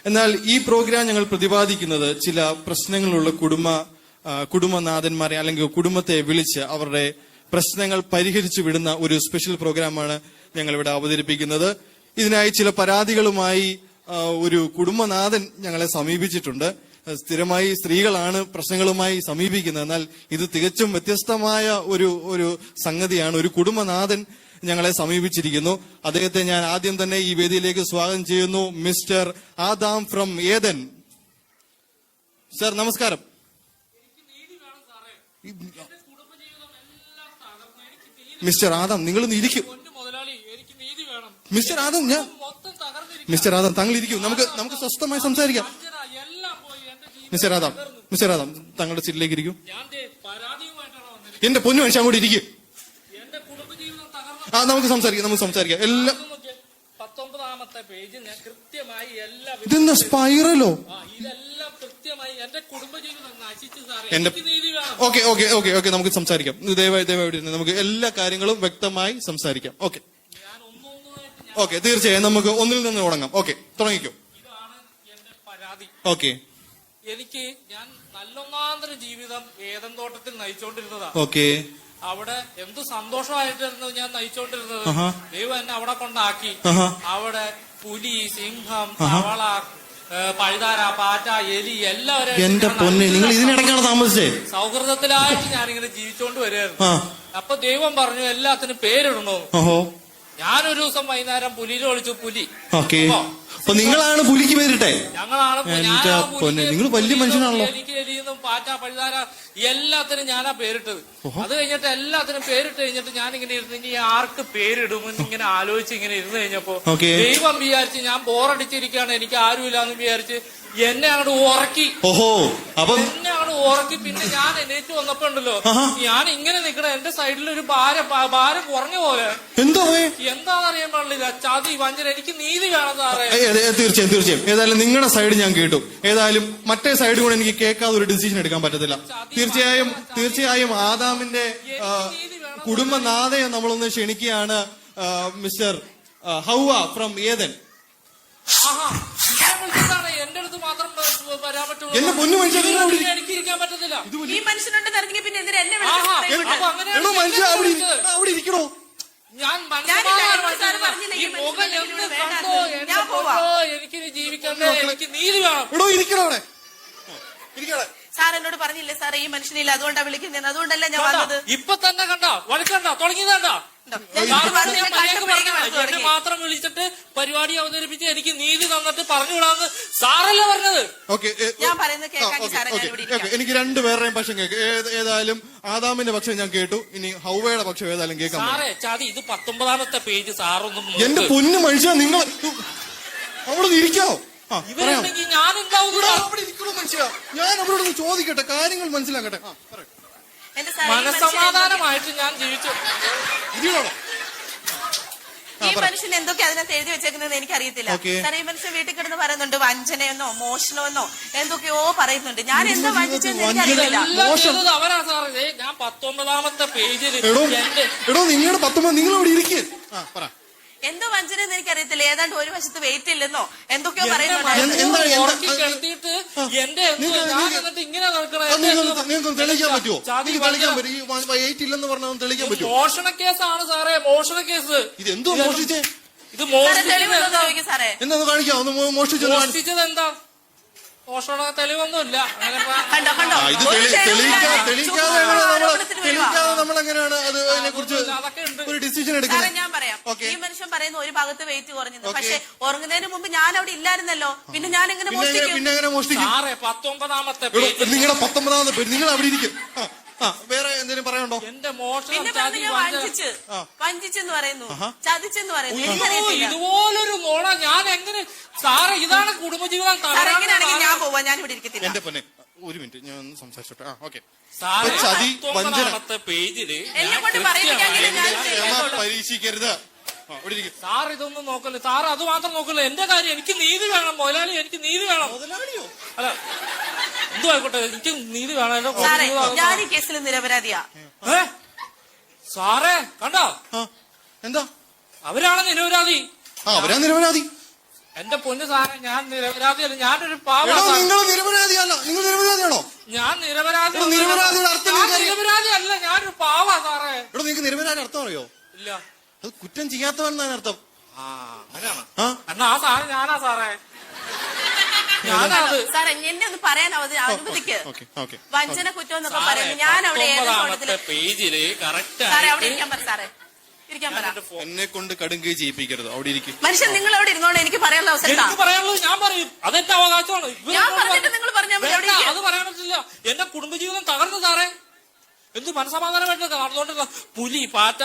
എന്നാൽ ഈ പ്രോഗ്രാം ഞങ്ങൾ പ്രതിപാദിക്കുന്നത് ചില പ്രശ്നങ്ങളുള്ള കുടുംബനാഥന്മാരെ അല്ലെങ്കിൽ കുടുംബത്തെ വിളിച്ച് അവരുടെ പ്രശ്നങ്ങൾ പരിഹരിച്ചു വിടുന്ന ഒരു സ്പെഷ്യൽ പ്രോഗ്രാമാണ് ഞങ്ങൾ ഇവിടെ അവതരിപ്പിക്കുന്നത്. ഇതിനായി ചില പരാതികളുമായി ഒരു കുടുംബനാഥൻ ഞങ്ങളെ സമീപിച്ചിട്ടുണ്ട്. സ്ഥിരമായി സ്ത്രീകളാണ് പ്രശ്നങ്ങളുമായി സമീപിക്കുന്നത്. എന്നാൽ ഇത് തികച്ചും വ്യത്യസ്തമായ ഒരു സംഗതിയാണ്. ഒരു കുടുംബനാഥൻ ഞങ്ങളെ സമീപിച്ചിരിക്കുന്നു. അദ്ദേഹത്തെ ഞാൻ ആദ്യം തന്നെ ഈ വേദിയിലേക്ക് സ്വാഗതം ചെയ്യുന്നു. Mister Adam from Eden. Sir, നമസ്കാരം. മിസ്റ്റർ ആദാം, നിങ്ങളൊന്ന് ഇരിക്കും. മിസ്റ്റർ ആദാം, താങ്കൾ ഇരിക്കൂ. നമുക്ക് സ്വസ്ഥമായി സംസാരിക്കാം. മിസ്റ്റർ ആദാം താങ്കളുടെ സീറ്റിലേക്ക് ഇരിക്കൂ. എന്റെ പൊന്നു മനുഷ്യൻ അങ്ങോട്ട് ഇരിക്കും. നമുക്ക് സംസാരിക്കാം. എല്ലാം 19ാമത്തെ പേജ് ഞാൻ കൃത്യമായി ഇതെന്താ സ്പൈറലോ? ഇതെല്ലാം കൃത്യമായി എന്റെ കുടുംബജീവിതം നശിച്ചു സാറേ. എന്റെ ഓക്കെ നമുക്ക് സംസാരിക്കാം. ദയവായി നമുക്ക് എല്ലാ കാര്യങ്ങളും വ്യക്തമായി സംസാരിക്കാം. ഓക്കെ തീർച്ചയായും നമുക്ക് ഒന്നിൽ നിന്ന് തുടങ്ങാം. ഓക്കെ, തുടങ്ങിക്കോ. ഇതാണ് എന്റെ പരാതി. ഓക്കെ, ഞാൻ നല്ലൊന്നാന്തര ജീവിതം ഏദൻ തോട്ടത്തിൽ നയിച്ചോണ്ടിരുന്നതാ. ഓക്കെ, അവിടെ എന്ത് സന്തോഷമായിട്ടിരുന്നു ഞാൻ നയിച്ചോണ്ടിരുന്നത്. ദൈവം എന്നെ അവിടെ കൊണ്ടാക്കി. അവിടെ പുലി, സിംഹം, തവള, പഴുതാര, പാറ്റ, എലി എല്ലാവരും എന്റെ പൊന്നെ, നിങ്ങൾ ഇതിനിടയ്ക്കാണ് താമസിച്ചേ? സൗഹൃദത്തിലായിട്ട് ഞാനിങ്ങനെ ജീവിച്ചോണ്ട് വരികയായിരുന്നു. അപ്പൊ ദൈവം പറഞ്ഞു എല്ലാത്തിനും പേരിടണോ. ഞാനൊരു ദിവസം വൈകുന്നേരം പുലിനെ വിളിച്ചു. പുലി. അപ്പൊ നിങ്ങളാണ് പുലിക്ക് പേരിട്ടെ? ഞങ്ങളാണ്. നിങ്ങൾ വലിയ മനുഷ്യനാണല്ലോ. എനിക്ക് എലിയെന്നും പാറ്റ, പഴുതാര എല്ലാത്തിനും ഞാനാ പേരിട്ടത്. അത് കഴിഞ്ഞിട്ട് എല്ലാത്തിനും പേരിട്ട് കഴിഞ്ഞിട്ട് ഞാനിങ്ങനെ ഇരുന്ന് ഇനി ആർക്ക് പേരിടുമെന്ന് ഇങ്ങനെ ആലോചിച്ച് ഇങ്ങനെ ഇരുന്ന് കഴിഞ്ഞപ്പോ ദൈവം വിചാരിച്ച് ഞാൻ ബോറടിച്ചിരിക്കുകയാണ്, എനിക്ക് ആരുമില്ലാന്ന് വിചാരിച്ച് എന്നെ അങ്ങോട്ട് ഉറക്കി. എന്നെ അങ്ങോട്ട് ഉറക്കി. പിന്നെ ഞാൻ എണീറ്റ് വന്നപ്പോ ഉണ്ടല്ലോ, ഞാൻ ഇങ്ങനെ നിക്കണ എന്റെ സൈഡിൽ ഒരു ഭാരം കുറഞ്ഞ പോലെ. എന്താണെന്നറിയാൻ പാടില്ല. ചതി, വഞ്ചന. എനിക്ക് നീതി വേണം സാറേ. തീർച്ചയായും. ഏതായാലും നിങ്ങളുടെ സൈഡ് ഞാൻ കേട്ടു. ഏതായാലും മറ്റേ സൈഡ് കൂടെ എനിക്ക് കേൾക്കാതെ ഒരു ഡിസിഷൻ എടുക്കാൻ പറ്റത്തില്ല. തീർച്ചയായും ആദാമിന്റെ കുടുംബനാഥയെ നമ്മളൊന്ന് ക്ഷണിക്കുകയാണ്. Mister Hawwa from Eden. എന്റെ അടുത്ത് മാത്രം വരാൻ പറ്റുള്ളൂ. എന്നെ പൊന്നു മനുഷ്യൻ, എനിക്ക് ഇരിക്കാൻ പറ്റത്തില്ല. ഈ മനുഷ്യനുണ്ട് ഇറങ്ങി പിന്നെ എന്തിനാ എന്നെ അവിടെ ഇരിക്കണോ? ഞാൻ എനിക്കിനി ജീവിക്കണ്ടേ, എനിക്ക് നീതി വേണം. ഇരിക്കണോടെ. സാർ എന്നോട് പറഞ്ഞില്ലേ സാറേ ഈ മനുഷ്യനില്ല, അതുകൊണ്ടാ വിളിക്കുന്നത്. അതുകൊണ്ടല്ല ഞാൻ വന്നത്. ഇപ്പൊ തന്നെ കണ്ട വഴക്കണ്ട തുടങ്ങിയതണ്ട. എന്നെ മാത്രം വിളിച്ചിട്ട് പരിപാടി അവതരിപ്പിച്ച് എനിക്ക് നീതി തന്നിട്ട് പറഞ്ഞു വിടാന്ന് സാറല്ലേ പറഞ്ഞത്. ഞാൻ പറയുന്നത് എനിക്ക് രണ്ടുപേരുടെയും പക്ഷം കേൾക്കും. ഏതായാലും ആദാമിന്റെ പക്ഷം ഞാൻ കേട്ടു. ഇനി ഹൗവയുടെ പക്ഷം ഏതായാലും കേൾക്കാം. സാറേ ചതി, ഇത് 19ാമത്തെ പേജ്. സാറൊന്നും എന്റെ പൊന്നു മനുഷ്യ, നിങ്ങൾ അവിടെ ഇരിക്കാവോ? ഇവരുണ്ടെങ്കിൽ ഞാൻ മനുഷ്യ, ഞാൻ അവരോട് ചോദിക്കട്ടെ, കാര്യങ്ങൾ മനസ്സിലാക്കട്ടെ. മനസമാധാനമായിട്ട് ഞാൻ ജീവിച്ചു. ഈ മനുഷ്യൻ എന്തൊക്കെ അതിനകത്ത് എഴുതി വെച്ചേക്കുന്നത് എനിക്കറിയത്തില്ല സാറേ. ഈ മനുഷ്യൻ വീട്ടിൽ കിടന്ന് പറയുന്നുണ്ട് വഞ്ചനയെന്നോ മോഷണമെന്നോ എന്തൊക്കെയോ പറയുന്നുണ്ട്. ഞാൻ എന്താ വഞ്ചിച്ചെന്ന് എനിക്കറിയില്ല. അവരാ സാറേ. ഞാൻ 19ാമത്തെ പേജിൽ നിങ്ങളുടെ 19 നിങ്ങളവിടെ ഇരിക്കുക. എന്തോ വഞ്ചന എന്ന് എനിക്കറിയത്തില്ല. ഏതാണ്ട് ഒരു വശത്ത് വെയിറ്റ് ഇല്ലെന്നോ എന്തൊക്കെയോ പറയുന്നുണ്ട്. തെളിയിക്കാൻ പറ്റുമോ? ഇല്ലെന്ന് പറഞ്ഞാൽ തെളിയിക്കാൻ പറ്റുമോ? മോഷണ കേസാണ് സാറേ, മോഷണ കേസ്. ഇത് എന്തോ മോഷിച്ചേ? ഇത് മോഷ്ടിച്ചത് എന്താ കാണിക്കാം? ഒന്ന് മോഷ്ടിച്ചത് എന്താ? മോഷണ തെളിവൊന്നുമില്ല. തെളിയിക്കാതെ നമ്മളെങ്ങനെയാണ് അതിനെ കുറിച്ച് ഒരു ഡിസിഷൻ എടുക്കുന്നത്? ഞാൻ പറയാം. ഈ മനുഷ്യൻ പറയുന്ന ഒരു ഭാഗത്ത് വെയിറ്റ് കുറഞ്ഞത്, പക്ഷെ ഉറങ്ങുന്നതിന് മുമ്പ് ഞാൻ അവിടെ ഇല്ലായിരുന്നല്ലോ. പിന്നെ ഞാൻ എങ്ങനെ മോഷ്ടിക്കും? സാറേ 19ാമത്തെ പേജ്. നിങ്ങളുടെ 19ാമത്തെ പേര്. നിങ്ങൾ അവിടെ ഇരിക്കും. വേറെ എന്തെങ്കിലും പറയാനുണ്ടോ? എന്റെ മോഷണം വഞ്ചിച്ചെന്ന് പറയുന്നു, ചതിച്ചെന്ന് പറയുന്നു. ഇതുപോലൊരു മോള ഞാൻ എങ്ങനെ സാറേ? ഇതാണ് കുടുംബജീവിതം. ഞാൻ പോവാ, ഞാൻ ഇവിടെ ഇരിക്കത്തില്ല. എന്റെ പൊന്നെ ഒരു മിനിറ്റ്, ഞാൻ ഒന്ന് സംസാരിച്ചോട്ടെ. ചതി, വഞ്ചന പേജില് പരീക്ഷിക്കരുത്. സാർ ഇതൊന്നും നോക്കല്ലേ സാർ, അത് മാത്രം നോക്കല്ലേ. എന്റെ കാര്യം എനിക്ക് നീതി വേണം മുതലാളി, എനിക്ക് നീതി വേണം. അല്ല എന്തോ ആയിക്കോട്ടെ, എനിക്ക് നീതി വേണം. ഞാൻ ഈ കേസിൽ നിരപരാധിയാ. സാറേ കണ്ടോ? എന്താ? അവരാണ് നിരപരാധി. അവരാ നിരപരാധി. എന്റെ പൊന്നു സാറേ, ഞാൻ നിരപരാധിയല്ല, ഞാനൊരു പാവ. നിങ്ങൾ നിരപരാധിയല്ല, നിങ്ങൾ നിരപരാധിയാണോ? ഞാൻ നിരപരാധി നിരപരാധിയുടെ അർത്ഥം നിരപരാധി അല്ല, ഞാനൊരു പാവ സാറേ. ഇവിടെ നിങ്ങൾക്ക് നിരപരാധി അർത്ഥം അറിയോ? ഇല്ല. അത് കുറ്റം ചെയ്യാത്തവനാണ് അർത്ഥം. അങ്ങനെയാണ്. എന്നാ ആ സാറേ ഞാനാ സാറേ, ഞാനത്. സാറേ എന്നെ ഒന്ന് പറയാൻ അനുവദിക്ക്. വഞ്ചന കുറ്റം എന്നൊക്കെ പറയുന്നത് ഞാൻ അവിടെ പേജില് കറക്റ്റ്. സാറേ അവിടെ ഇരിക്കാൻ പറ. സാറേ ഇരിക്കാൻ പറ. എന്നെ കൊണ്ട് കടുങ്കൈ ചെയ്യിപ്പിക്കരുത്, അവിടെ ഇരിക്കും. മനുഷ്യൻ നിങ്ങൾ അവിടെ ഇരുന്നോളൂ, എനിക്ക് പറയാനുള്ള അവസരം. എനിക്ക് പറയാനുള്ളത് ഞാൻ പറയും, അതെന്റെ അവകാശമാണ്. ഞാൻ പറഞ്ഞിട്ട് നിങ്ങൾ പറഞ്ഞാൽ അത് പറയാൻ പറ്റില്ല. എന്റെ കുടുംബജീവിതം തകർന്നു സാറേ. എന്ത് മനസമാധാനമായിട്ട് നടന്നുകൊണ്ടിരുന്ന പുലി, പാറ്റ,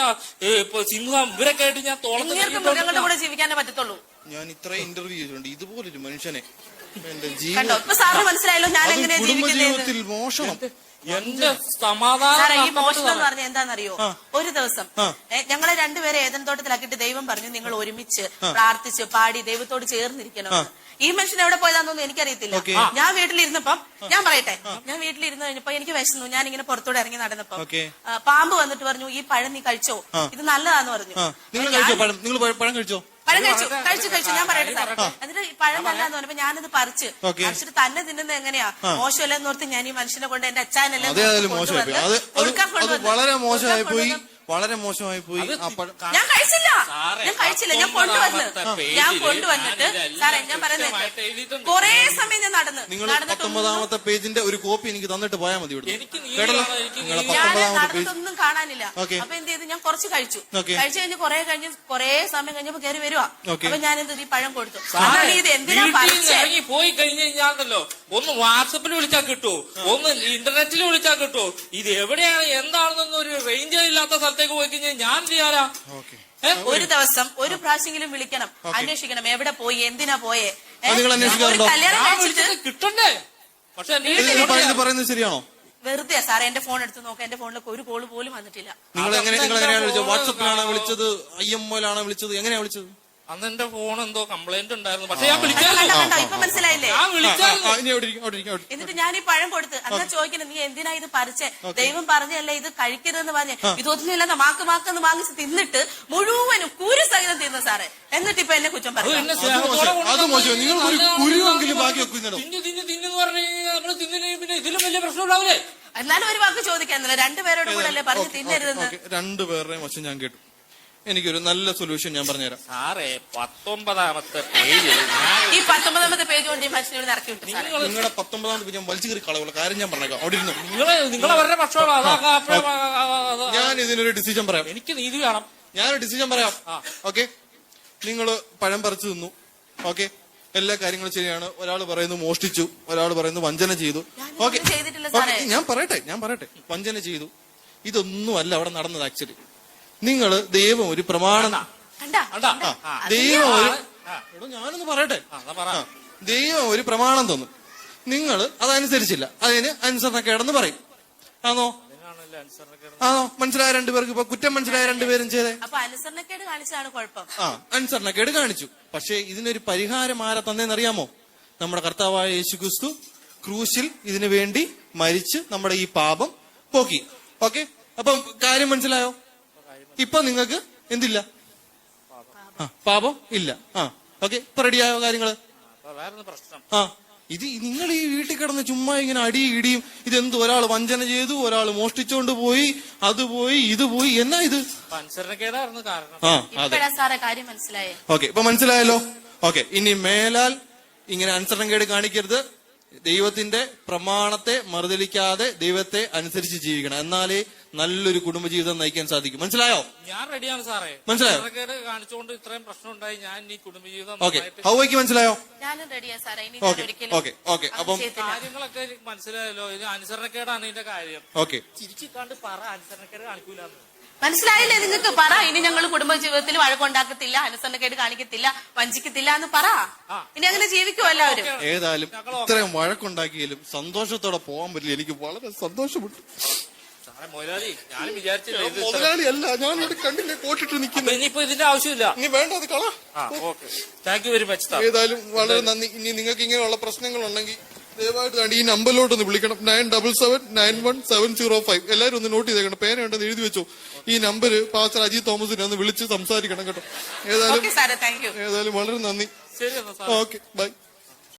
സിംഹം ഇവരൊക്കെ ആയിട്ട് ഞാൻ മൃഗങ്ങളുടെ കൂടെ ജീവിക്കാനേ പറ്റത്തുള്ളൂ. ഞാൻ ഇത്ര ഇന്റർവ്യൂ ചെയ്തിട്ടുണ്ട് ഇതുപോലൊരു മനുഷ്യനെ. കണ്ടോ ഇപ്പൊ സാറിന് മനസ്സിലായല്ലോ ഞാൻ എങ്ങനെയാ കുടുംബജീവിതത്തിൽ മോഷണം. എന്റെ സമാധാനം. ഈ മോഷണം എന്ന് പറഞ്ഞാൽ എന്താണെന്നറിയോ? ഒരു ദിവസം ഞങ്ങളെ രണ്ടുപേരെ ഏതൻ തോട്ടത്തിലാക്കിയിട്ട് ദൈവം പറഞ്ഞു നിങ്ങൾ ഒരുമിച്ച് പ്രാർത്ഥിച്ച് പാടി ദൈവത്തോട് ചേർന്നിരിക്കണം. ഈ മനുഷ്യൻ എവിടെ പോയതാണെന്നൊന്നും എനിക്കറിയത്തില്ല. ഞാൻ വീട്ടിലിരുന്നപ്പം ഞാൻ പറയട്ടെ, ഞാൻ വീട്ടിലിരുന്ന് കഴിഞ്ഞപ്പോ എനിക്ക് വിശന്നു. ഞാൻ ഇങ്ങനെ പുറത്തോടെ ഇറങ്ങി നടന്നപ്പോ പാമ്പ് വന്നിട്ട് പറഞ്ഞു ഈ പഴം നീ കഴിച്ചോ, ഇത് നല്ലതാന്ന് പറഞ്ഞു. പഴം കഴിച്ചോ? പഴം കഴിച്ചു. ഞാൻ പറയട്ടെ സാർ, എന്നിട്ട് പഴം നല്ലതാന്ന് പറഞ്ഞപ്പോ ഞാനത് പറിച്ചിട്ട് തന്നെ തിന്നുന്നത് എങ്ങനെയാ മോശമല്ലെന്ന് ഓർത്ത് ഞാൻ ഈ മനുഷ്യനെ കൊണ്ട് എന്റെ അച്ഛനെല്ലാം വളരെ മോശമായി പോയി, വളരെ മോശമായി പോയി. ഞാൻ കഴിച്ചില്ല, ഞാൻ കൊണ്ടുവന്നിട്ട് സാറേ ഞാൻ പറയുന്നത് കുറെ സമയം ഞാൻ നടന്നു. നിങ്ങൾ 19ാമത്തെ പേജിന്റെ ഒരു കോപ്പി എനിക്ക് തന്നിട്ട് പോയാൽ മതി. ഞാൻ നടന്നതൊന്നും കാണാനില്ല. അപ്പൊ എന്ത് ചെയ്തു, ഞാൻ കുറച്ച് കഴിച്ചു കഴിഞ്ഞ് കുറെ സമയം കഴിഞ്ഞപ്പോ കയറി വരുവാ. അപ്പൊ ഞാൻ എന്ത് ഈ പഴം കൊടുത്തു. ഇത് എന്തിനാ ഇറങ്ങി പോയി കഴിഞ്ഞ് കഴിഞ്ഞാണല്ലോ, ഒന്ന് വാട്സപ്പിൽ വിളിച്ചാൽ കിട്ടുമോ, ഒന്ന് ഇന്റർനെറ്റിൽ വിളിച്ചാൽ കിട്ടുമോ, ഇത് എവിടെയാണ് എന്താണെന്നൊന്നും ഒരു റേഞ്ച് ഇല്ലാത്ത സ്ഥലത്തേക്ക് പോയി കഴിഞ്ഞാൽ ഞാൻ ചെയ്യാറാ. ഒരു ദിവസം ഒരു പ്രാവശ്യമെങ്കിലും വിളിക്കണം, അന്വേഷിക്കണം എവിടെ പോയി, എന്തിനാ പോയേ. കല്യാണം കിട്ടണ്ടേ? പക്ഷെ പറയുന്നത് ശരിയാണോ? വെറുതെ സാറേ എന്റെ ഫോൺ എടുത്ത് നോക്കാം, എന്റെ ഫോണിലേക്ക് ഒരു കോള് പോലും വന്നിട്ടില്ല. നിങ്ങൾ എങ്ങനെയാണ് വിളിച്ചത്? വാട്സപ്പിലാണോ വിളിച്ചത്, IMOയിലാണോ വിളിച്ചത്, എങ്ങനെയാ വിളിച്ചത്? അന്ന് എന്റെ ഫോൺ എന്തോ കംപ്ലൈന്റ് ഉണ്ടായിരുന്നു. പക്ഷെ ഞാൻ വിളിച്ചായിരുന്നു. ഇപ്പൊ മനസ്സിലായില്ലേ? എന്നിട്ട് ഞാൻ ഈ പഴം കൊടുത്ത് അന്നാ ചോദിക്കണം നീ എന്തിനാ ഇത് പറിച്ചേ, ദൈവം പറഞ്ഞല്ലേ ഇത് കഴിക്കരുതെന്ന് പറഞ്ഞ്. ഇതൊന്നും ഇല്ലാതെ മാക്കെന്ന് വാങ്ങിച്ച് തിന്നിട്ട് മുഴുവനും കുരു സഹിതം തിന്നു സാറേ. എന്നിട്ട് ഇപ്പൊ എന്നെ കുറ്റം പറഞ്ഞു. പിന്നെ ഇതിലും വലിയ പ്രശ്നം ഉണ്ടാവില്ലേ? എന്നാലും ഒരു വാക്ക് ചോദിക്കാന്നില്ല, രണ്ടുപേരോടും കൂടെ അല്ലേ പറഞ്ഞ് തിന്നരുതെന്ന്. രണ്ടുപേരുടെയും വശം ഞാൻ കേട്ടു. എനിക്കൊരു നല്ല സൊല്യൂഷൻ ഞാൻ പറഞ്ഞുതരാം സാറേ. 19ാമത്തെ പേജ്, ഈ 19ാമത്തെ പേജ് കൊണ്ട് ഈ മനുഷ്യനോട് ഇറക്കി വിട്ടു. നിങ്ങളുടെ 19ാമത്തെ പേജ് ഞാൻ വലിച്ചു കയറി കളയുള്ള കാര്യം ഞാൻ പറഞ്ഞേക്കാം. അവിടെ ഇരുന്നു നിങ്ങളവരുടെ പക്ഷമാണ്. ഞാൻ ഇതിനൊരു ഡിസിഷൻ പറയാം. എനിക്ക് നീതി വേണം. ഞാനൊരു ഡിസിഷൻ പറയാം. ഓക്കെ, നിങ്ങള് പഴം പറിച്ചു തിന്നു. ഓക്കെ, എല്ലാ കാര്യങ്ങളും ശരിയാണ്. ഒരാൾ പറയുന്നു മോഷ്ടിച്ചു, ഒരാൾ പറയുന്നു വഞ്ചന ചെയ്തു. ഓക്കെ, ഞാൻ പറയട്ടെ വഞ്ചന ചെയ്തു. ഇതൊന്നും അല്ല അവിടെ നടന്നത്. ആക്ച്വലി നിങ്ങള് ദൈവം ഒരു പ്രമാണം, ഞാനൊന്ന് പറയട്ടെ, ദൈവം ഒരു പ്രമാണം തന്നു, നിങ്ങൾ അതനുസരിച്ചില്ല, അതിന് അനുസരണക്കേടെന്ന് പറയും. ആണോ? മനസ്സിലായ രണ്ടുപേർക്ക് ഇപ്പൊ കുറ്റം മനസ്സിലായ രണ്ടുപേരും ചെയ്തേ. അനുസരണക്കേട് കാണിച്ചാണ് കുഴപ്പം. അനുസരണക്കേട് കാണിച്ചു. പക്ഷെ ഇതിനൊരു പരിഹാരം ആരാ തന്നേന്നറിയാമോ? നമ്മുടെ കർത്താവായ യേശുക്രിസ്തു ക്രൂശിൽ ഇതിനു വേണ്ടി മരിച്ച് നമ്മുടെ ഈ പാപം പോക്കി. ഓക്കെ, അപ്പം കാര്യം മനസ്സിലായോ? ഇപ്പൊ നിങ്ങൾക്ക് എന്തില്ല? പാപം ഇല്ല. ഓക്കെ, ഇപ്പൊ റെഡിയായോ കാര്യങ്ങള്? ഇത് നിങ്ങൾ ഈ വീട്ടിൽ കിടന്ന് ചുമ്മാ ഇങ്ങനെ ഇടിയും ഇതെന്ത്, ഒരാൾ വഞ്ചന ചെയ്തു, ഒരാൾ മോഷ്ടിച്ചോണ്ട് പോയി, അത് പോയി, ഇത് പോയി, എന്നാ ഇത്? ഓക്കെ, ഇപ്പൊ മനസ്സിലായല്ലോ. ഓക്കെ, ഇനി മേലാൽ ഇങ്ങനെ അനുസരണക്കേട് കാണിക്കരുത്. ദൈവത്തിന്റെ പ്രമാണത്തെ മറുതലിക്കാതെ ദൈവത്തെ അനുസരിച്ച് ജീവിക്കണം. എന്നാലേ നല്ലൊരു കുടുംബജീവിതം നയിക്കാൻ സാധിക്കും. മനസ്സിലായോ? ഞാൻ റെഡിയാണ് സാറേ. മനസ്സിലായോ? കാണിച്ചുകൊണ്ട് ഇത്രയും പ്രശ്നം ഉണ്ടായി. ഞാൻ ഈ കുടുംബജീവിതം ഹൗവയ്ക്ക് മനസ്സിലായോ? ഓക്കെ, അപ്പം കാര്യങ്ങളൊക്കെ മനസ്സിലായല്ലോ. ഇത് അനുസരണക്കേടാണ് ഇതിന്റെ കാര്യം. ഓക്കെ, ചിരിച്ചിക്കാണ്ട് പറ അനുസരണക്കേട് കാണിക്കൂല. മനസ്സിലായില്ലേ നിങ്ങൾക്ക്? പറ, ഇനി ഞങ്ങൾ കുടുംബജീവിതത്തിൽ വഴക്കുണ്ടാക്കത്തില്ല, അനുസരണക്കേട് കാണിക്കത്തില്ല, വഞ്ചിക്കത്തില്ല എന്ന് പറ. ഇനി അങ്ങനെ ജീവിക്കുമോ എല്ലാവരും? ഏതായാലും ഇത്രയും വഴക്കുണ്ടാക്കിയാലും സന്തോഷത്തോടെ പോകാൻ പറ്റില്ല. എനിക്ക് വളരെ സന്തോഷമുണ്ട്. മുതലാളി അല്ല, ഞാനിവിടെ കണ്ടില്ലേ കോട്ടിട്ട് നിൽക്കുന്നു. ഇനിയിപ്പോ ഇതിന്റെ ആവശ്യമില്ല. ഇനി വേണ്ട, അത് കളാ. Thank you very much. ഏതായാലും വളരെ നന്ദി. ഇനി നിങ്ങൾക്ക് ഇങ്ങനെയുള്ള പ്രശ്നങ്ങളുണ്ടെങ്കിൽ ദയവായിട്ട് ഈ നമ്പറിലോട്ടൊന്ന് വിളിക്കണം. 97791705. എല്ലാവരും ഒന്ന് നോട്ട് ചെയ്തേക്കണം. പേന ഉണ്ടെന്ന് എഴുതി വെച്ചോ. ഈ നമ്പര് പാസ്റ്റർ അജി തോമസിനെ ഒന്ന് വിളിച്ച് സംസാരിക്കണം കേട്ടോ. ഏതായാലും വളരെ നന്ദി. ശരി എന്നാ സാർ. Okay bye.